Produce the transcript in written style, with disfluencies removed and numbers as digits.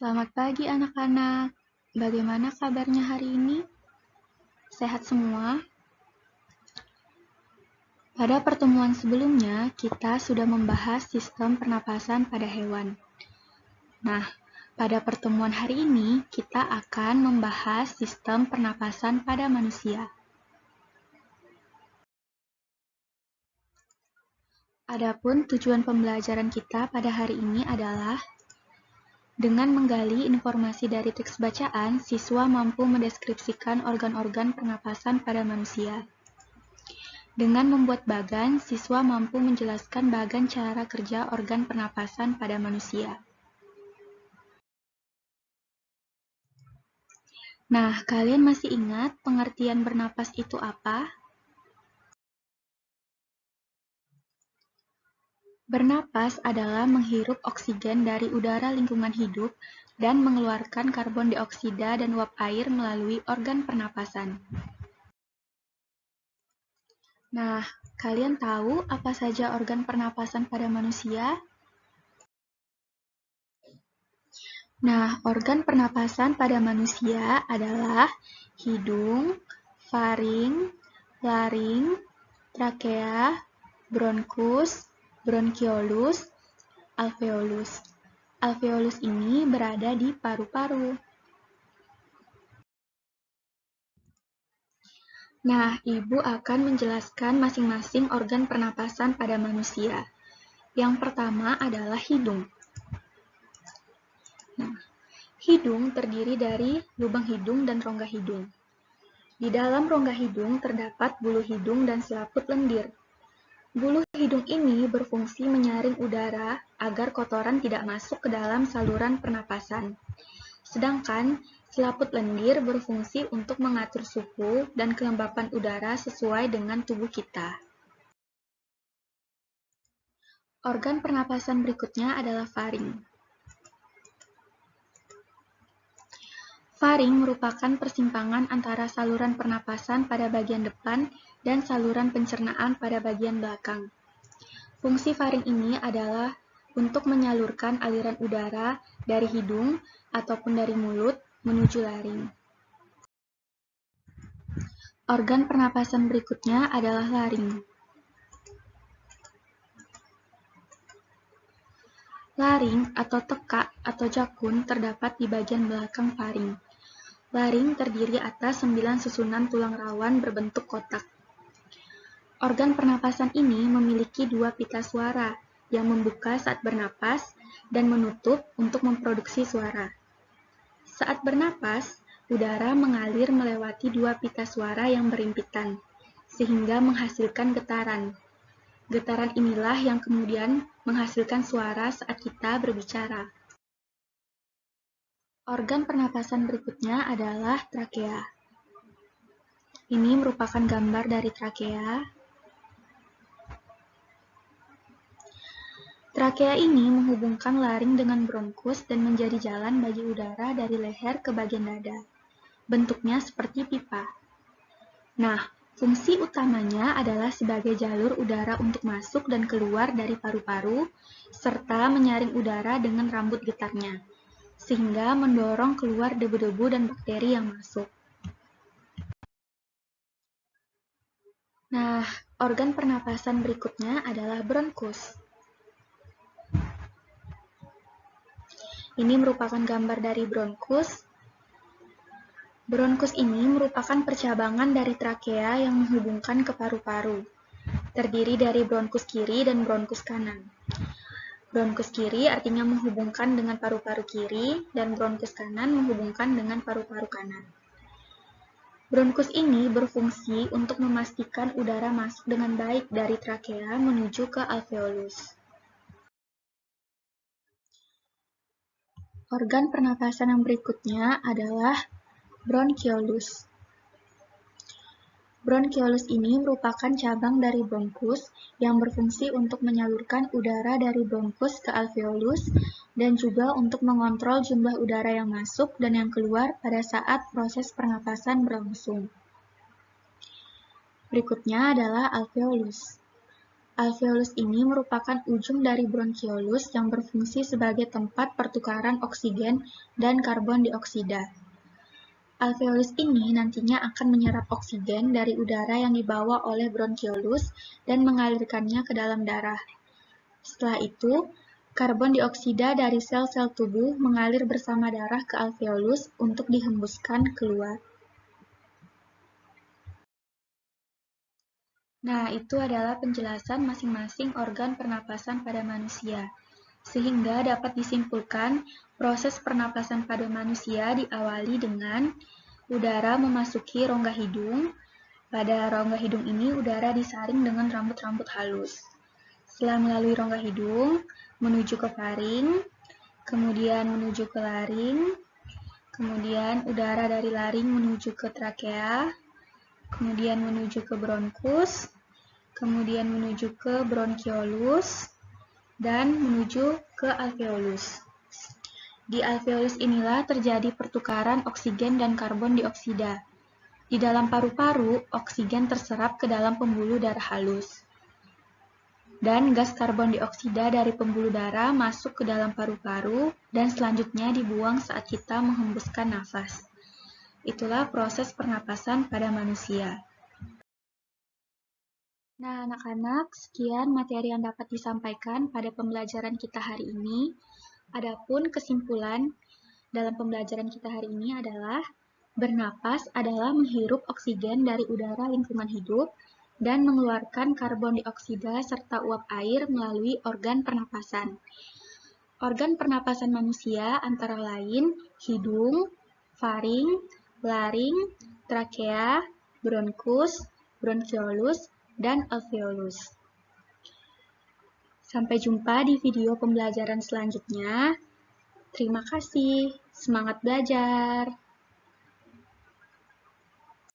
Selamat pagi anak-anak. Bagaimana kabarnya hari ini? Sehat semua? Pada pertemuan sebelumnya, kita sudah membahas sistem pernapasan pada hewan. Nah, pada pertemuan hari ini, kita akan membahas sistem pernapasan pada manusia. Adapun tujuan pembelajaran kita pada hari ini adalah dengan menggali informasi dari teks bacaan, siswa mampu mendeskripsikan organ-organ pernapasan pada manusia. Dengan membuat bagan, siswa mampu menjelaskan bagan cara kerja organ pernapasan pada manusia. Nah, kalian masih ingat pengertian bernapas itu apa? Bernapas adalah menghirup oksigen dari udara lingkungan hidup dan mengeluarkan karbon dioksida dan uap air melalui organ pernapasan. Nah, kalian tahu apa saja organ pernapasan pada manusia? Nah, organ pernapasan pada manusia adalah hidung, faring, laring, trakea, bronkus, bronkiolus, alveolus. Alveolus ini berada di paru-paru. Nah, Ibu akan menjelaskan masing-masing organ pernapasan pada manusia. Yang pertama adalah hidung. Nah, hidung terdiri dari lubang hidung dan rongga hidung. Di dalam rongga hidung terdapat bulu hidung dan selaput lendir. Bulu hidung ini berfungsi menyaring udara agar kotoran tidak masuk ke dalam saluran pernapasan. Sedangkan selaput lendir berfungsi untuk mengatur suhu dan kelembapan udara sesuai dengan tubuh kita. Organ pernapasan berikutnya adalah faring. Faring merupakan persimpangan antara saluran pernapasan pada bagian depan dan saluran pencernaan pada bagian belakang. Fungsi faring ini adalah untuk menyalurkan aliran udara dari hidung ataupun dari mulut menuju laring. Organ pernapasan berikutnya adalah laring. Laring atau tekak atau jakun terdapat di bagian belakang faring. Laring terdiri atas 9 susunan tulang rawan berbentuk kotak. Organ pernapasan ini memiliki 2 pita suara yang membuka saat bernapas dan menutup untuk memproduksi suara. Saat bernapas, udara mengalir melewati 2 pita suara yang berimpitan, sehingga menghasilkan getaran. Getaran inilah yang kemudian menghasilkan suara saat kita berbicara. Organ pernapasan berikutnya adalah trakea. Ini merupakan gambar dari trakea. Trakea ini menghubungkan laring dengan bronkus dan menjadi jalan bagi udara dari leher ke bagian dada. Bentuknya seperti pipa. Nah, fungsi utamanya adalah sebagai jalur udara untuk masuk dan keluar dari paru-paru, serta menyaring udara dengan rambut getarnya, sehingga mendorong keluar debu-debu dan bakteri yang masuk. Nah, organ pernapasan berikutnya adalah bronkus. Ini merupakan gambar dari bronkus. Bronkus ini merupakan percabangan dari trakea yang menghubungkan ke paru-paru. Terdiri dari bronkus kiri dan bronkus kanan. Bronkus kiri artinya menghubungkan dengan paru-paru kiri, dan bronkus kanan menghubungkan dengan paru-paru kanan. Bronkus ini berfungsi untuk memastikan udara masuk dengan baik dari trakea menuju ke alveolus. Organ pernapasan yang berikutnya adalah bronkiolus. Bronkiolus ini merupakan cabang dari bronkus yang berfungsi untuk menyalurkan udara dari bronkus ke alveolus dan juga untuk mengontrol jumlah udara yang masuk dan yang keluar pada saat proses pernapasan berlangsung. Berikutnya adalah alveolus. Alveolus ini merupakan ujung dari bronkiolus yang berfungsi sebagai tempat pertukaran oksigen dan karbon dioksida. Alveolus ini nantinya akan menyerap oksigen dari udara yang dibawa oleh bronkiolus dan mengalirkannya ke dalam darah. Setelah itu, karbon dioksida dari sel-sel tubuh mengalir bersama darah ke alveolus untuk dihembuskan keluar. Nah, itu adalah penjelasan masing-masing organ pernapasan pada manusia. Sehingga dapat disimpulkan, proses pernapasan pada manusia diawali dengan udara memasuki rongga hidung. Pada rongga hidung ini, udara disaring dengan rambut-rambut halus. Setelah melalui rongga hidung, menuju ke faring, kemudian menuju ke laring, kemudian udara dari laring menuju ke trakea, kemudian menuju ke bronkus, kemudian menuju ke bronkiolus, dan menuju ke alveolus. Di alveolus inilah terjadi pertukaran oksigen dan karbon dioksida. Di dalam paru-paru, oksigen terserap ke dalam pembuluh darah halus. Dan gas karbon dioksida dari pembuluh darah masuk ke dalam paru-paru dan selanjutnya dibuang saat kita menghembuskan nafas. Itulah proses pernapasan pada manusia. Nah, anak-anak, sekian materi yang dapat disampaikan pada pembelajaran kita hari ini. Adapun kesimpulan dalam pembelajaran kita hari ini adalah bernapas adalah menghirup oksigen dari udara lingkungan hidup dan mengeluarkan karbon dioksida serta uap air melalui organ pernapasan. Organ pernapasan manusia antara lain hidung, faring, laring, trakea, bronkus, bronkiolus, dan alveolus. Sampai jumpa di video pembelajaran selanjutnya. Terima kasih. Semangat belajar!